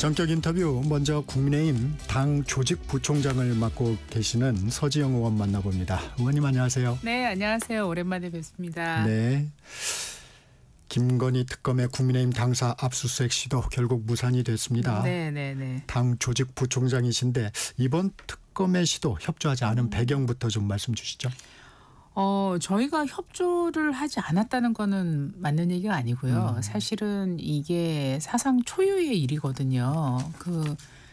전격 인터뷰 먼저 국민의힘 당 조직부총장을 맡고 계시는 서지영 의원 만나봅니다. 의원님 안녕하세요. 네, 안녕하세요. 오랜만에 뵙습니다. 네. 김건희 특검의 국민의힘 당사 압수수색 시도 결국 무산이 됐습니다. 네. 당 조직부총장이신데 이번 특검의 시도 협조하지 않은 배경부터 좀 말씀 주시죠. 저희가 협조를 하지 않았다는 거는 맞는 얘기가 아니고요. 사실은 이게 사상 초유의 일이거든요.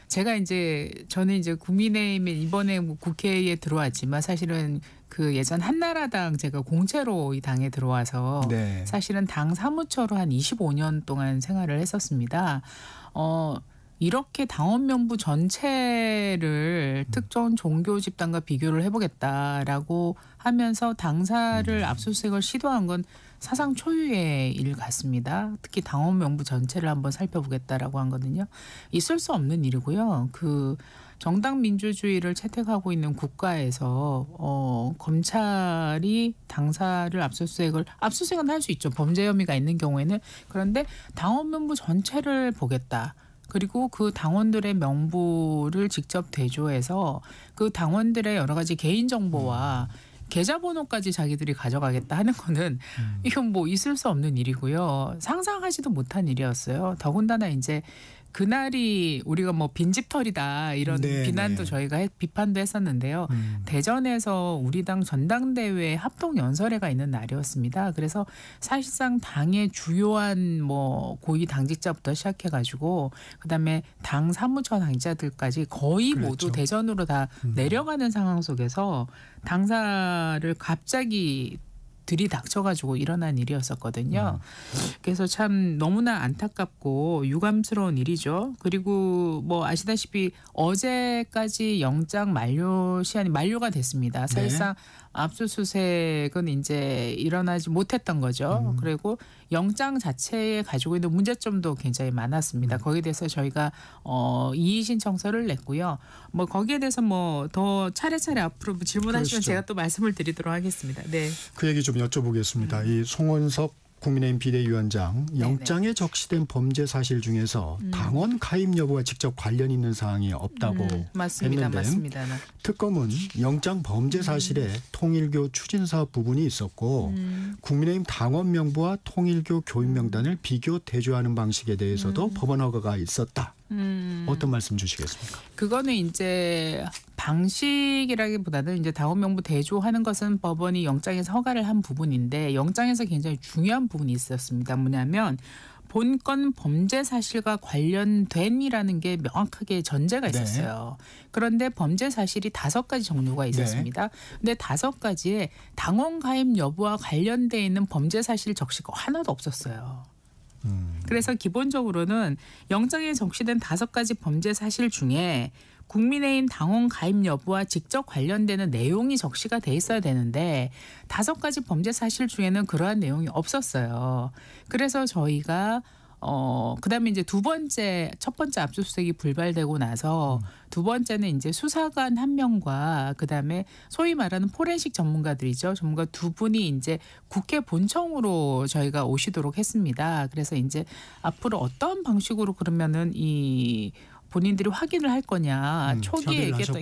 저는 이제 국민의힘에 이번에 국회에 들어왔지만 사실은 그 예전 한나라당 제가 공채로 이 당에 들어와서 네. 사실은 당 사무처로 한 25년 동안 생활을 했었습니다. 이렇게 당원 명부 전체를 특정 종교 집단과 비교를 해보겠다라고 하면서 당사를 압수수색을 시도한 건 사상 초유의 일 같습니다. 특히 당원 명부 전체를 한번 살펴보겠다라고 한 거는요. 있을 수 없는 일이고요. 정당 민주주의를 채택하고 있는 국가에서 검찰이 당사를 압수수색은 할 수 있죠. 범죄 혐의가 있는 경우에는. 그런데 당원 명부 전체를 보겠다. 그리고 그 당원들의 명부를 직접 대조해서 그 당원들의 여러 가지 개인정보와 계좌번호까지 자기들이 가져가겠다 하는 거는 이건 뭐 있을 수 없는 일이고요. 상상하지도 못한 일이었어요. 더군다나 이제 그날이 우리가 뭐 빈집털이다 이런 비난도 저희가 비판도 했었는데요. 대전에서 우리 당 전당대회 합동연설회가 있는 날이었습니다. 그래서 사실상 당의 주요한 뭐 고위 당직자부터 시작해가지고 그다음에 당 사무처 당직자들까지 거의 모두 대전으로 다 내려가는 상황 속에서 당사를 갑자기 들이닥쳐가지고 일어난 일이었었거든요. 그래서 참 너무나 안타깝고 유감스러운 일이죠. 그리고 뭐 아시다시피 어제까지 영장 만료 시한이 만료가 됐습니다. 사실상 압수수색은 이제 일어나지 못했던 거죠. 그리고 영장 자체에 가지고 있는 문제점도 굉장히 많았습니다. 거기에 대해서 저희가 이의 신청서를 냈고요. 뭐 거기에 대해서 뭐 더 차례차례 앞으로 질문하시면 제가 또 말씀을 드리도록 하겠습니다. 네. 그 얘기 좀 여쭤보겠습니다. 이 송원석 국민의힘 비대위원장 영장에 적시된 범죄 사실 중에서 당원 가입 여부와 직접 관련 있는 사항이 없다고 했는데 맞습니다. 특검은 영장 범죄 사실에 통일교 추진사업 부분이 있었고 국민의힘 당원 명부와 통일교 교인 명단을 비교 대조하는 방식에 대해서도 법원 허가가 있었다. 어떤 말씀 주시겠습니까? 그거는 이제 방식이라기보다는 이제 당원 명부 대조하는 것은 법원이 영장에서 허가를 한 부분인데 영장에서 굉장히 중요한 부분이 있었습니다. 뭐냐면 본건 범죄 사실과 관련된이라는 게 명확하게 전제가 있었어요. 그런데 범죄 사실이 5가지 종류가 있었습니다. 근데 5가지에 당원 가입 여부와 관련돼 있는 범죄 사실 적시가 하나도 없었어요. 그래서 기본적으로는 영장에 적시된 5가지 범죄 사실 중에 국민의힘 당원 가입 여부와 직접 관련되는 내용이 적시가 돼 있어야 되는데 5가지 범죄 사실 중에는 그러한 내용이 없었어요. 그래서 저희가 그다음에 이제 첫 번째 압수수색이 불발되고 나서 두 번째는 이제 수사관 1명과 그다음에 소위 말하는 포렌식 전문가들이죠. 전문가 2분이 이제 국회 본청으로 저희가 오시도록 했습니다. 그래서 이제 앞으로 어떤 방식으로 그러면은 본인들이 확인을 할 거냐 초기에 얘기했던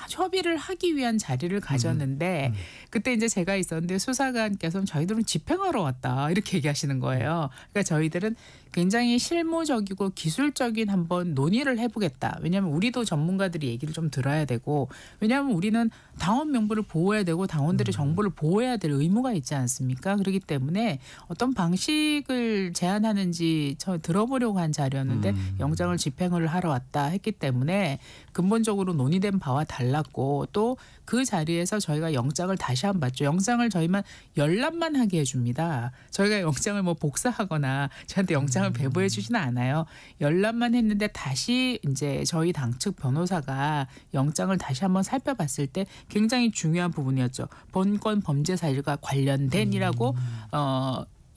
협의를 하기 위한 자리를 가졌는데 그때 이제 제가 있었는데 수사관께서는 저희들은 집행하러 왔다 이렇게 얘기하시는 거예요. 그러니까 저희들은 굉장히 실무적이고 기술적인 한번 논의를 해보겠다. 왜냐하면 우리도 전문가들이 얘기를 좀 들어야 되고 왜냐하면 우리는 당원 명부를 보호해야 되고 당원들의 정보를 보호해야 될 의무가 있지 않습니까? 그렇기 때문에 어떤 방식을 제안하는지 들어보려고 한 자리였는데 영장을 집행을 하러 왔다 했기 때문에 근본적으로 논의된 바와 달랐고 또 그 자리에서 저희가 영장을 다시 한번 봤죠. 영장을 저희만 열람만 하게 해줍니다. 저희가 영장을 뭐 복사하거나 저한테 영장을 배부해 주지는 않아요. 열람만 했는데 다시 이제 저희 당 측 변호사가 영장을 다시 한번 살펴봤을 때 굉장히 중요한 부분이었죠. 본건 범죄 사실과 관련된이라고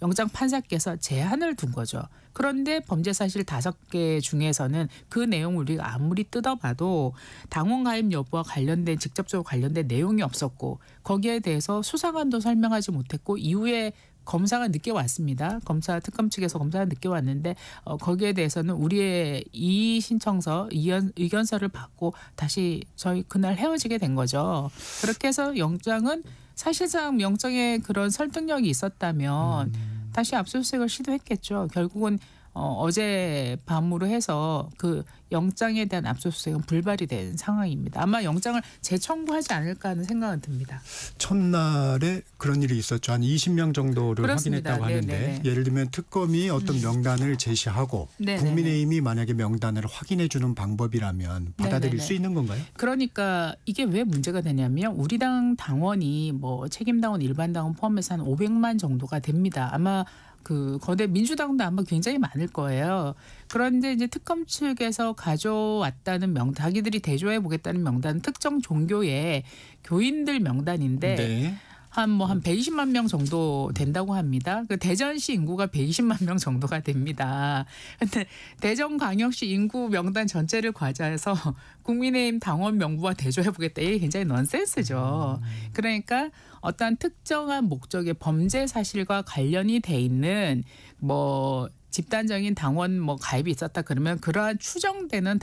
영장 판사께서 제한을 둔 거죠. 그런데 범죄 사실 5개 중에서는 그 내용을 우리가 아무리 뜯어봐도 당원 가입 여부와 관련된 직접적으로 관련된 내용이 없었고 거기에 대해서 수사관도 설명하지 못했고 이후에 검사가 늦게 왔습니다. 특검 측에서 검사가 늦게 왔는데 거기에 대해서는 우리의 이의 신청서, 의견서를 받고 다시 저희 그날 헤어지게 된 거죠. 그렇게 해서 영장은 사실상 영장에 그런 설득력이 있었다면 다시 압수수색을 시도했겠죠. 결국은 어제 밤으로 해서 그 영장에 대한 압수수색은 불발이 된 상황입니다. 아마 영장을 재청구하지 않을까 하는 생각은 듭니다. 첫날에 그런 일이 있었죠. 한 20명 정도를 그렇습니다. 확인했다고 하는데 네네네. 예를 들면 특검이 어떤 명단을 제시하고 네네네. 국민의힘이 만약에 명단을 확인해 주는 방법이라면 받아들일 네네네. 수 있는 건가요? 그러니까 이게 왜 문제가 되냐면 우리 당 당원이 뭐 책임당원, 일반당원 포함해서 한 500만 정도가 됩니다. 아마 그 거대 민주당도 아마 굉장히 많을 거예요. 그런데 이제 특검 측에서 가져왔다는 자기들이 대조해 보겠다는 명단은 특정 종교의 교인들 명단인데 네. 한 120만 명 정도 된다고 합니다. 그 대전시 인구가 120만 명 정도가 됩니다. 근데 대전광역시 인구 명단 전체를 과자해서 국민의힘 당원 명부와 대조해 보겠다. 이게 굉장히 넌센스죠. 그러니까 어떠한 특정한 목적의 범죄 사실과 관련이 돼 있는 뭐 집단적인 당원 가입이 있었다 그러면 그러한 추정되는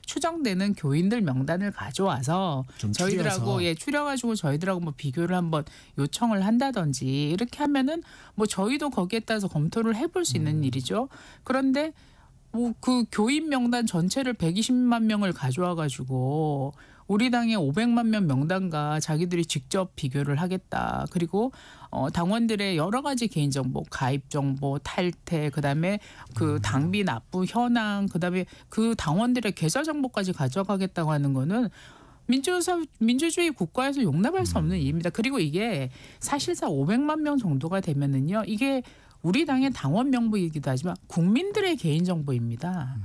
추정되는 교인들 명단을 가져와서 저희들하고 추려가지고 저희들하고 비교를 한번 요청을 한다든지 이렇게 하면은 저희도 거기에 따라서 검토를 해볼 수 있는 일이죠. 그런데 그 교인 명단 전체를 120만 명을 가져와 가지고 우리 당의 500만 명 명단과 자기들이 직접 비교를 하겠다. 그리고 당원들의 여러 가지 개인정보, 가입정보, 탈퇴, 그다음에 그 당비 납부 현황, 그다음에 그 당원들의 계좌정보까지 가져가겠다고 하는 거는 민주주의 국가에서 용납할 수 없는 일입니다. 그리고 이게 사실상 500만 명 정도가 되면은요, 이게 우리 당의 당원 명부이기도 하지만 국민들의 개인정보입니다.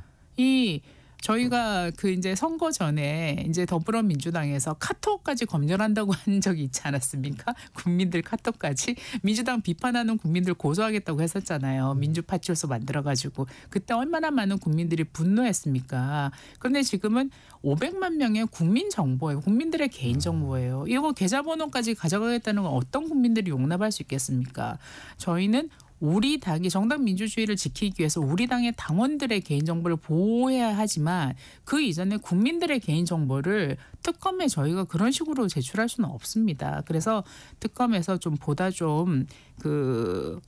저희가 이제 선거 전에 이제 더불어민주당에서 카톡까지 검열한다고 한 적이 있지 않았습니까? 국민들 카톡까지 민주당 비판하는 국민들 고소하겠다고 했었잖아요. 민주파출소 만들어가지고 그때 얼마나 많은 국민들이 분노했습니까? 그런데 지금은 500만 명의 국민 정보예요. 국민들의 개인 정보예요. 이거 계좌번호까지 가져가겠다는 건 어떤 국민들이 용납할 수 있겠습니까? 저희는 우리 당이 정당 민주주의를 지키기 위해서 우리 당의 당원들의 개인정보를 보호해야 하지만 그 이전에 국민들의 개인정보를 특검에 저희가 그런 식으로 제출할 수는 없습니다. 그래서 특검에서 보다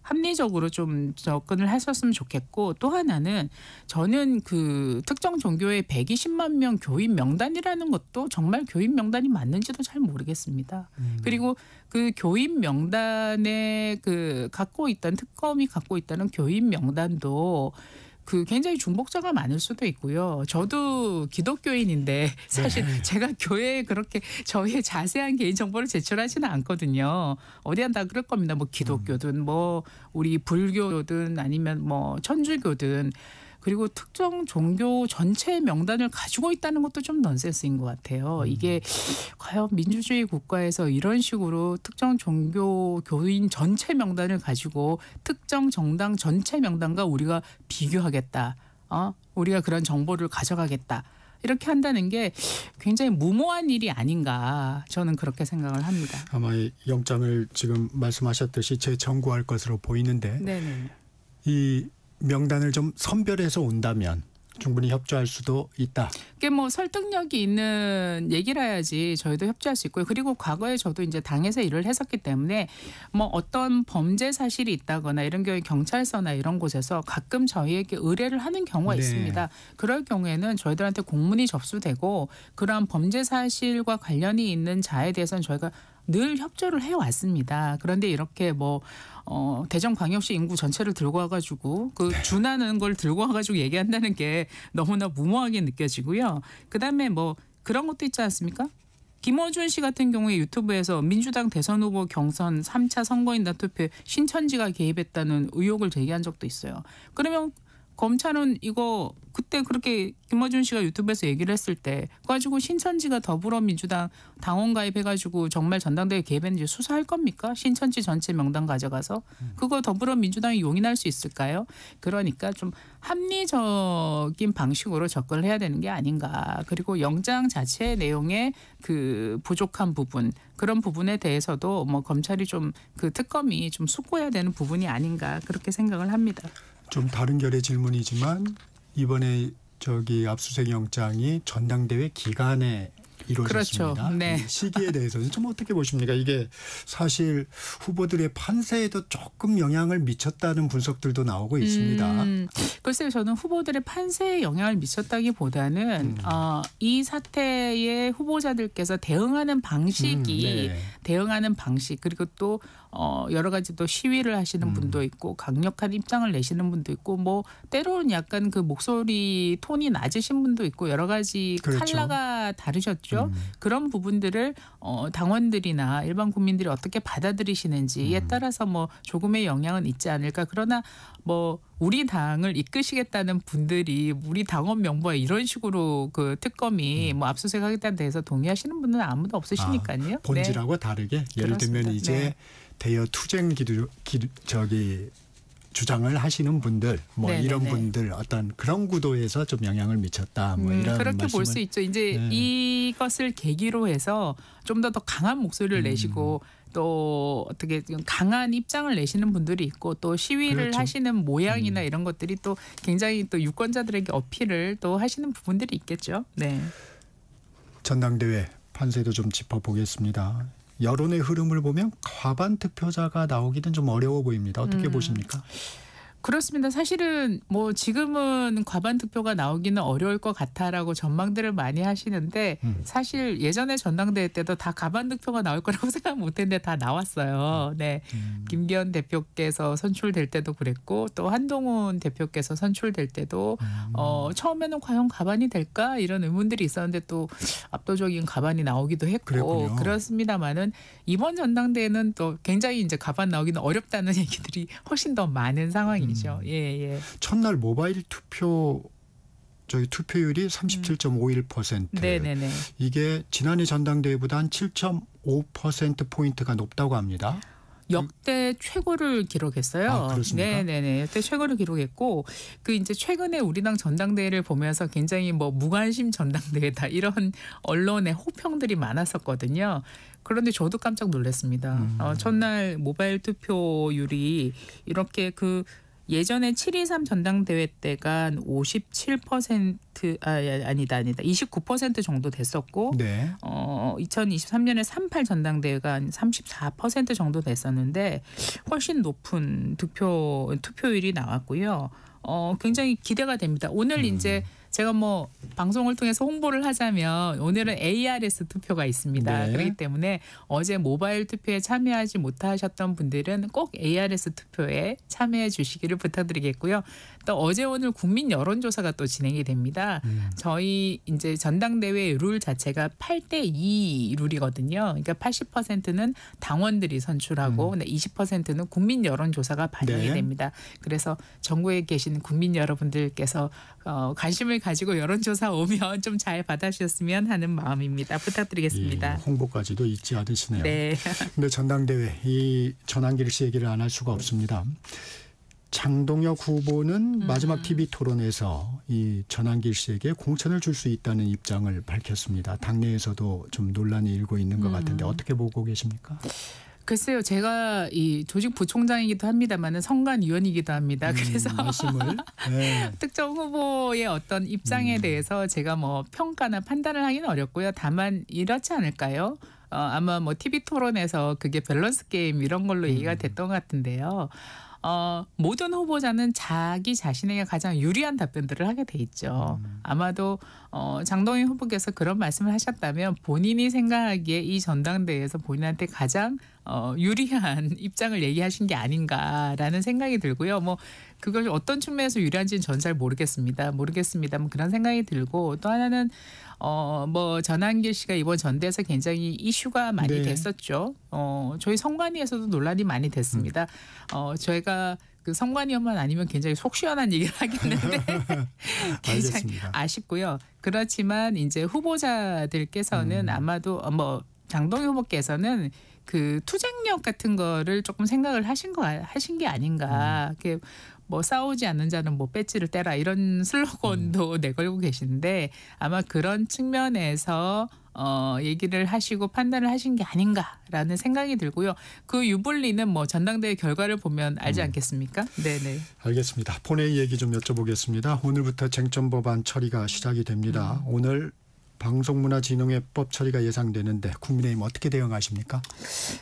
합리적으로 좀 접근을 하셨으면 좋겠고, 또 하나는 저는 그 특정 종교의 120만 명 교인 명단이라는 것도 정말 교인 명단이 맞는지도 잘 모르겠습니다. 그리고 그 교인 명단에 특검이 갖고 있다는 교인 명단도 굉장히 중복자가 많을 수도 있고요. 저도 기독교인인데 사실 제가 교회에 그렇게 저희의 자세한 개인정보를 제출하지는 않거든요. 어디야 다 그럴 겁니다. 기독교든 우리 불교든 아니면 천주교든. 그리고 특정 종교 전체 명단을 가지고 있다는 것도 좀 넌센스인 것 같아요. 이게 과연 민주주의 국가에서 이런 식으로 특정 종교 교인 전체 명단을 가지고 특정 정당 전체 명단과 우리가 비교하겠다. 우리가 그런 정보를 가져가겠다. 이렇게 한다는 게 굉장히 무모한 일이 아닌가, 저는 그렇게 생각을 합니다. 아마 이 영장을 지금 말씀하셨듯이 재청구할 것으로 보이는데 네네. 이 명단을 좀 선별해서 온다면 충분히 협조할 수도 있다. 그게 설득력이 있는 얘기를 해야지 저희도 협조할 수 있고요. 그리고 과거에 저도 이제 당에서 일을 했었기 때문에 어떤 범죄 사실이 있다거나 이런 경우에 경찰서나 이런 곳에서 가끔 저희에게 의뢰를 하는 경우가 있습니다. 그럴 경우에는 저희들한테 공문이 접수되고 그러한 범죄 사실과 관련이 있는 자에 대해서는 저희가 늘 협조를 해왔습니다. 그런데 이렇게 대전광역시 인구 전체를 들고 와가지고 준하는 걸 들고 와가지고 얘기한다는 게 너무나 무모하게 느껴지고요. 그다음에 그런 것도 있지 않습니까? 김어준 씨 같은 경우에 유튜브에서 민주당 대선 후보 경선 3차 선거인단 투표에 신천지가 개입했다는 의혹을 제기한 적도 있어요. 그러면 검찰은 이거 그때 그렇게 김어준 씨가 유튜브에서 얘기를 했을 때 그거 가지고 신천지가 더불어민주당 당원 가입해가지고 정말 전당대회 개입했는지 수사할 겁니까? 신천지 전체 명단 가져가서 그거 더불어민주당이 용인할 수 있을까요? 그러니까 좀 합리적인 방식으로 접근을 해야 되는 게 아닌가. 그리고 영장 자체 내용의 그 부족한 부분 그런 부분에 대해서도 뭐 검찰이 좀 그 특검이 좀 숙고해야 되는 부분이 아닌가 그렇게 생각을 합니다. 좀 다른 결의 질문이지만 이번에 저기 압수수색 영장이 전당대회 기간에 이루어졌습니다. 그렇죠. 네. 이 시기에 대해서는 좀 어떻게 보십니까? 이게 사실 후보들의 판세에도 조금 영향을 미쳤다는 분석들도 나오고 있습니다. 글쎄요. 저는 후보들의 판세에 영향을 미쳤다기보다는 이 사태에 후보자들께서 대응하는 방식이 네. 대응하는 방식 그리고 또 여러 가지 또 시위를 하시는 분도 있고 강력한 입장을 내시는 분도 있고 뭐 때로는 약간 그 목소리 톤이 낮으신 분도 있고 여러 가지 그렇죠. 컬러가 다르셨죠. 그런 부분들을 당원들이나 일반 국민들이 어떻게 받아들이시는지에 따라서 뭐 조금의 영향은 있지 않을까. 그러나 뭐 우리 당을 이끄시겠다는 분들이 우리 당원 명부와 이런 식으로 그 특검이 뭐 압수수색하겠다는 데에서 동의하시는 분은 아무도 없으시니까요. 본질하고 다르게 예를 들면 그렇습니다. 이제 네. 대여 투쟁 저기 주장을 하시는 분들 뭐 네네네. 이런 분들 어떤 그런 구도에서 좀 영향을 미쳤다 뭐 이런 그렇게 볼 수 말씀을 있죠. 이제 네. 이것을 계기로 해서 좀 더 강한 목소리를 내시고 또 어떻게 강한 입장을 내시는 분들이 있고 또 시위를 그렇죠. 하시는 모양이나 이런 것들이 또 굉장히 또 유권자들에게 어필을 또 하시는 부분들이 있겠죠. 네. 전당대회 판세도 좀 짚어보겠습니다. 여론의 흐름을 보면 과반 득표자가 나오기는 좀 어려워 보입니다. 어떻게 보십니까? 그렇습니다. 사실은 뭐 지금은 과반 득표가 나오기는 어려울 것 같아라고 전망들을 많이 하시는데 사실 예전에 전당대회 때도 다 과반 득표가 나올 거라고 생각 못했는데 다 나왔어요. 네, 김기현 대표께서 선출될 때도 그랬고 또 한동훈 대표께서 선출될 때도 처음에는 과연 과반이 될까 이런 의문들이 있었는데 또 압도적인 과반이 나오기도 했고 그랬군요. 그렇습니다만은 이번 전당대회는 또 굉장히 이제 과반 나오기는 어렵다는 얘기들이 훨씬 더 많은 상황이죠. 예. 첫날 모바일 투표율이 37.51%. 네네네. 이게 지난해 전당대회보다 한 7.5% 포인트가 높다고 합니다. 역대 최고를 기록했어요. 아, 그렇습니까? 네네네. 역대 최고를 기록했고 그 이제 최근에 우리 당 전당대회를 보면서 굉장히 뭐 무관심 전당대회다 이런 언론의 호평들이 많았었거든요. 그런데 저도 깜짝 놀랐습니다. 첫날 모바일 투표율이 이렇게 그 예전에 7.23 전당대회 때가 57% 아니다 29% 정도 됐었고 네. 2023년에 3.8 전당대회가 한 34% 정도 됐었는데 훨씬 높은 투표율이 나왔고요. 굉장히 기대가 됩니다. 오늘 이제 제가 뭐 방송을 통해서 홍보를 하자면 오늘은 ARS 투표가 있습니다. 네. 그렇기 때문에 어제 모바일 투표에 참여하지 못하셨던 분들은 꼭 ARS 투표에 참여해 주시기를 부탁드리겠고요. 또 어제 오늘 국민 여론조사가 또 진행이 됩니다. 저희 이제 전당대회 룰 자체가 8대2 룰이거든요. 그러니까 80%는 당원들이 선출하고 20%는 국민 여론조사가 반영이 네. 됩니다. 그래서 전국에 계신 국민 여러분들께서 관심을 가지고 여론조사 오면 좀 잘 받아주셨으면 하는 마음입니다. 부탁드리겠습니다. 이 홍보까지도 잊지 않으시네요. 네. 근데 전당대회 이 전한길 씨 얘기를 안 할 수가 없습니다. 장동혁 후보는 마지막 TV 토론에서 이 전한길 씨에게 공천을 줄 수 있다는 입장을 밝혔습니다. 당내에서도 좀 논란이 일고 있는 것 같은데 어떻게 보고 계십니까? 글쎄요. 제가 이 조직 부총장이기도 합니다만은 선관위원이기도 합니다. 그래서 말씀을 네. 특정 후보의 어떤 입장에 대해서 제가 뭐 평가나 판단을 하기는 어렵고요. 다만 이렇지 않을까요? 아마 뭐 TV 토론에서 그게 밸런스 게임 이런 걸로 얘기가 됐던 것 같은데요. 모든 후보자는 자기 자신에게 가장 유리한 답변들을 하게 돼 있죠. 아마도 장동희 후보께서 그런 말씀을 하셨다면 본인이 생각하기에 이 전당대회에서 본인한테 가장 유리한 입장을 얘기하신 게 아닌가라는 생각이 들고요. 뭐 그걸 어떤 측면에서 유리한지는 전 잘 모르겠습니다만 그런 생각이 들고 또 하나는 뭐 전한길 씨가 이번 전대에서 굉장히 이슈가 많이 네. 됐었죠. 저희 선관위에서도 논란이 많이 됐습니다. 저희가 그 선관위원만 아니면 굉장히 속 시원한 얘기를 하겠는데 굉장히 알겠습니다. 아쉽고요. 그렇지만 이제 후보자들께서는 아마도 뭐 장동희 후보께서는 그 투쟁력 같은 거를 조금 생각을 하신 게 아닌가. 뭐 싸우지 않는 자는 뭐 배지를 떼라 이런 슬로건도 내걸고 계시는데 아마 그런 측면에서 얘기를 하시고 판단을 하신 게 아닌가라는 생각이 들고요. 그 유불리는 뭐 전당대회 결과를 보면 알지 않겠습니까? 네네. 알겠습니다. 본회의 얘기 좀 여쭤보겠습니다. 오늘부터 쟁점 법안 처리가 시작이 됩니다. 오늘 방송문화진흥회법 처리가 예상되는데 국민의힘 어떻게 대응하십니까?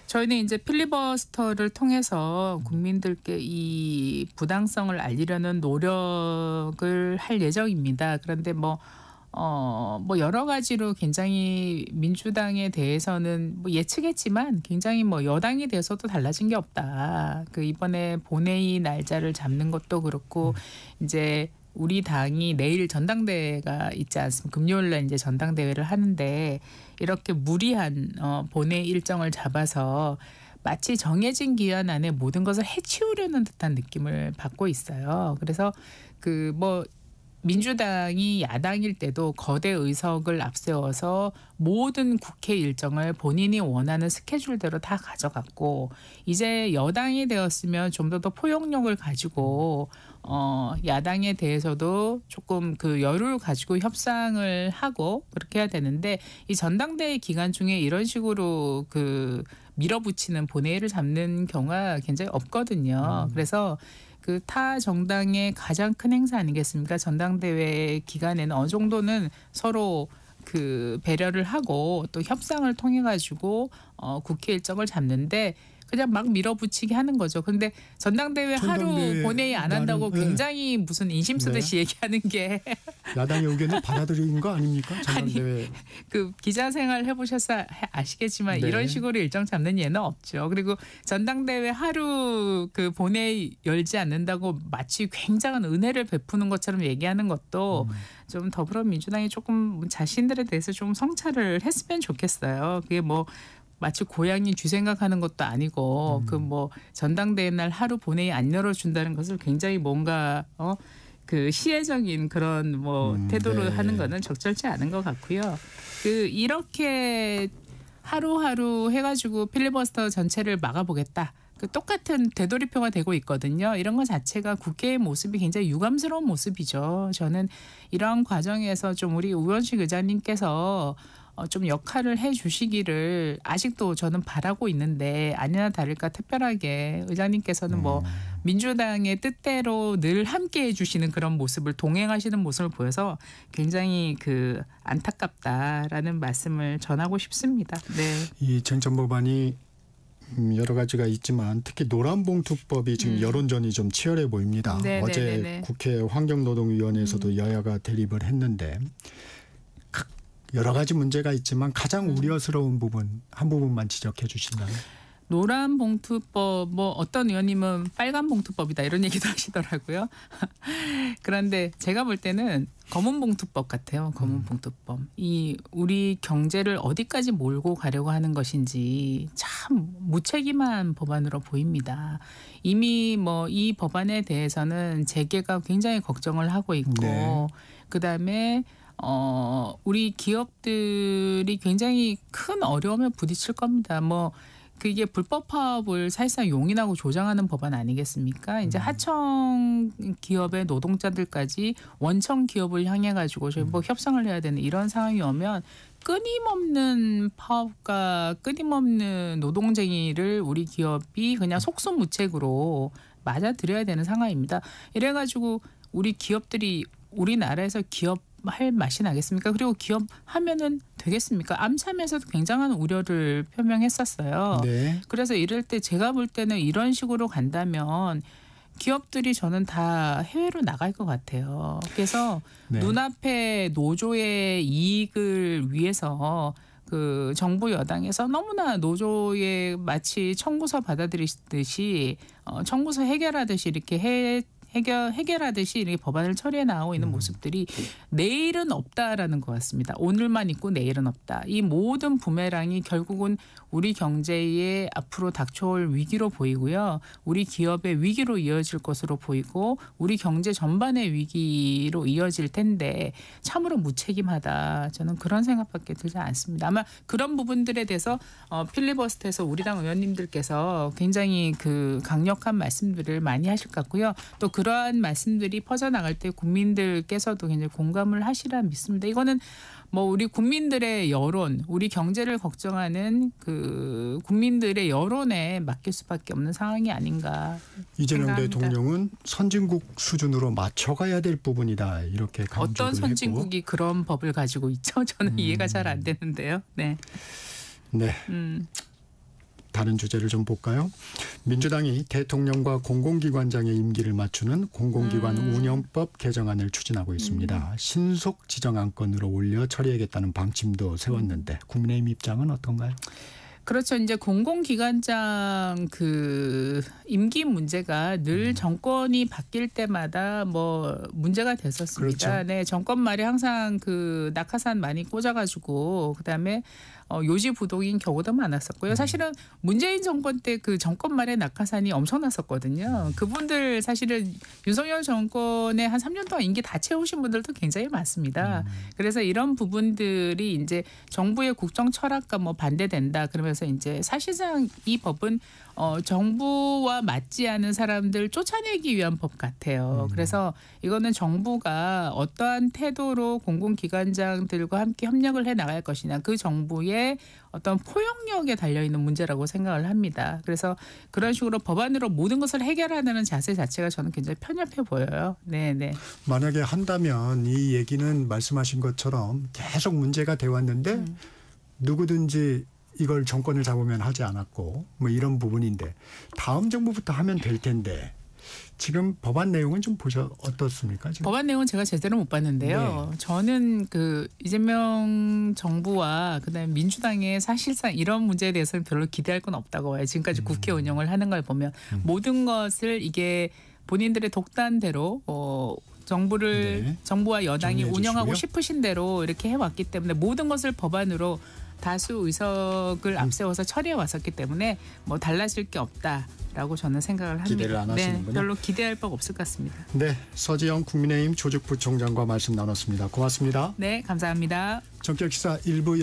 저희는 이제 필리버스터를 통해서 국민들께 이 부당성을 알리려는 노력을 할 예정입니다. 그런데 뭐 여러 가지로 굉장히 민주당에 대해서는 뭐 예측했지만 굉장히 뭐 여당에 대해서도 달라진 게 없다. 그 이번에 본회의 날짜를 잡는 것도 그렇고 이제 우리 당이 내일 전당대회가 있지 않습니까? 금요일 날 이제 전당대회를 하는데 이렇게 무리한 본회의 일정을 잡아서 마치 정해진 기한 안에 모든 것을 해치우려는 듯한 느낌을 받고 있어요. 그래서 그 뭐 민주당이 야당일 때도 거대 의석을 앞세워서 모든 국회 일정을 본인이 원하는 스케줄대로 다 가져갔고 이제 여당이 되었으면 좀 더 포용력을 가지고 야당에 대해서도 조금 그 여유를 가지고 협상을 하고 그렇게 해야 되는데 이 전당대회 기간 중에 이런 식으로 그 밀어붙이는 본회의를 잡는 경우가 굉장히 없거든요. 그래서 그 타 정당의 가장 큰 행사 아니겠습니까? 전당대회 기간에는 어느 정도는 서로 그 배려를 하고 또 협상을 통해 가지고 국회 일정을 잡는데 그냥 막 밀어붙이게 하는 거죠. 그런데 전당대회 하루 본회의 안 한다고 굉장히 무슨 인심 쓰듯이 얘기하는 게 야당의 의견을 받아들인 거 아닙니까? 전당대회. 아니, 그 기자 생활 해보셔서 아시겠지만 이런 식으로 일정 잡는 예는 없죠. 그리고 전당대회 하루 그 본회의 열지 않는다고 마치 굉장한 은혜를 베푸는 것처럼 얘기하는 것도 좀 더불어민주당이 조금 자신들에 대해서 좀 성찰을 했으면 좋겠어요. 그게 뭐 마치 고양이 쥐 생각하는 것도 아니고 그 뭐 전당대회 날 하루 본회의 안 열어준다는 것을 굉장히 뭔가 그 시혜적인 그런 뭐 태도로 하는 거는 적절치 않은 것 같고요. 그 이렇게 하루하루 해가지고 필리버스터 전체를 막아보겠다. 그 똑같은 되돌이표가 되고 있거든요. 이런 것 자체가 국회의 모습이 굉장히 유감스러운 모습이죠. 저는 이러한 과정에서 좀 우리 우원식 의장님께서 좀 역할을 해주시기를 아직도 저는 바라고 있는데 아니나 다를까 특별하게 의장님께서는 뭐 민주당의 뜻대로 늘 함께해 주시는 그런 모습을 동행하시는 모습을 보여서 굉장히 그 안타깝다라는 말씀을 전하고 싶습니다. 네. 이 쟁점 법안이 여러 가지가 있지만 특히 노란봉투법이 지금 여론전이 좀 치열해 보입니다. 어제 국회 환경노동위원회에서도 여야가 대립을 했는데 여러 가지 문제가 있지만 가장 우려스러운 부분 한 부분만 지적해 주신다면. 노란 봉투법 뭐 어떤 의원님은 빨간 봉투법이다 이런 얘기도 하시더라고요. 그런데 제가 볼 때는 검은 봉투법 같아요. 검은 봉투법. 이 우리 경제를 어디까지 몰고 가려고 하는 것인지 참 무책임한 법안으로 보입니다. 이미 뭐 이 법안에 대해서는 재계가 굉장히 걱정을 하고 있고 그다음에 우리 기업들이 굉장히 큰 어려움에 부딪힐 겁니다. 뭐 그게 불법 파업을 사실상 용인하고 조장하는 법안 아니겠습니까? 이제 하청 기업의 노동자들까지 원청 기업을 향해 가지고 저희 뭐 협상을 해야 되는 이런 상황이 오면 끊임없는 파업과 끊임없는 노동쟁이를 우리 기업이 그냥 속수무책으로 맞아들여야 되는 상황입니다. 이래가지고 우리 기업들이 우리나라에서 기업할 맛이 나겠습니까? 그리고 기업하면은 되겠습니까? 암참에서도 굉장한 우려를 표명했었어요. 그래서 이럴 때 제가 볼 때는 이런 식으로 간다면 기업들이 저는 다 해외로 나갈 것 같아요. 그래서 눈앞에 노조의 이익을 위해서 그 정부 여당에서 너무나 노조에 마치 청구서 받아들이듯이 청구서 해결하듯이 이렇게 해결하듯이 이렇게 법안을 처리해 나오고 있는 모습들이 내일은 없다라는 것 같습니다. 오늘만 있고 내일은 없다. 이 모든 부메랑이 결국은 우리 경제에 앞으로 닥쳐올 위기로 보이고요. 우리 기업의 위기로 이어질 것으로 보이고 우리 경제 전반의 위기로 이어질 텐데 참으로 무책임하다. 저는 그런 생각밖에 들지 않습니다. 아마 그런 부분들에 대해서 필리버스터에서 우리 당 의원님들께서 굉장히 그 강력한 말씀들을 많이 하실 것 같고요. 또 그러한 말씀들이 퍼져나갈 때 국민들께서도 굉장히 공감을 하시라 믿습니다. 이거는 뭐 우리 국민들의 여론, 우리 경제를 걱정하는 그 국민들의 여론에 맡길 수밖에 없는 상황이 아닌가 이재명 생각합니다. 대통령은 선진국 수준으로 맞춰가야 될 부분이다 이렇게 강조를 어떤 선진국이 했고. 그런 법을 가지고 있죠? 저는 이해가 잘 안 되는데요. 네. 네. 다른 주제를 좀 볼까요? 민주당이 대통령과 공공기관장의 임기를 맞추는 공공기관 운영법 개정안을 추진하고 있습니다. 신속 지정 안건으로 올려 처리하겠다는 방침도 세웠는데 국민의힘 입장은 어떤가요? 그렇죠. 이제 공공기관장 그 임기 문제가 늘 정권이 바뀔 때마다 뭐 문제가 됐었습니다. 그렇죠. 네, 정권 말에 항상 그 낙하산 많이 꽂아가지고 그다음에 요지부동인 경우도 많았었고요. 사실은 문재인 정권 때 그 정권 말에 낙하산이 엄청났었거든요. 그분들 사실은 윤석열 정권에 한 3년 동안 임기 다 채우신 분들도 굉장히 많습니다. 그래서 이런 부분들이 이제 정부의 국정 철학과 뭐 반대된다 그러면서 이제 사실상 이 법은 정부와 맞지 않은 사람들 쫓아내기 위한 법 같아요. 그래서 이거는 정부가 어떠한 태도로 공공기관장들과 함께 협력을 해 나갈 것이냐 그 정부의 어떤 포용력에 달려있는 문제라고 생각을 합니다. 그래서 그런 식으로 법안으로 모든 것을 해결하는 자세 자체가 저는 굉장히 편협해 보여요. 네네. 만약에 한다면 이 얘기는 말씀하신 것처럼 계속 문제가 돼 왔는데 누구든지 이걸 정권을 잡으면 하지 않았고 뭐 이런 부분인데 다음 정부부터 하면 될 텐데 지금 법안 내용은 좀 어떻습니까? 지금? 법안 내용은 제가 제대로 못 봤는데요. 네. 저는 그 이재명 정부와 그다음에 민주당의 사실상 이런 문제에 대해서는 별로 기대할 건 없다고 봐요. 지금까지 국회 운영을 하는 걸 보면 모든 것을 이게 본인들의 독단대로 네. 정부와 여당이 정리해 운영하고 주시고요. 싶으신 대로 이렇게 해왔기 때문에 모든 것을 법안으로 다수 의석을 앞세워서 처리해 왔었기 때문에 뭐 달라질 게 없다라고 저는 생각을 합니다. 기대를 안 하시는군요. 별로 기대할 바가 없을 것 같습니다. 네, 서지영 국민의힘 조직부총장과 말씀 나눴습니다. 고맙습니다. 네, 감사합니다. 전격시사 1부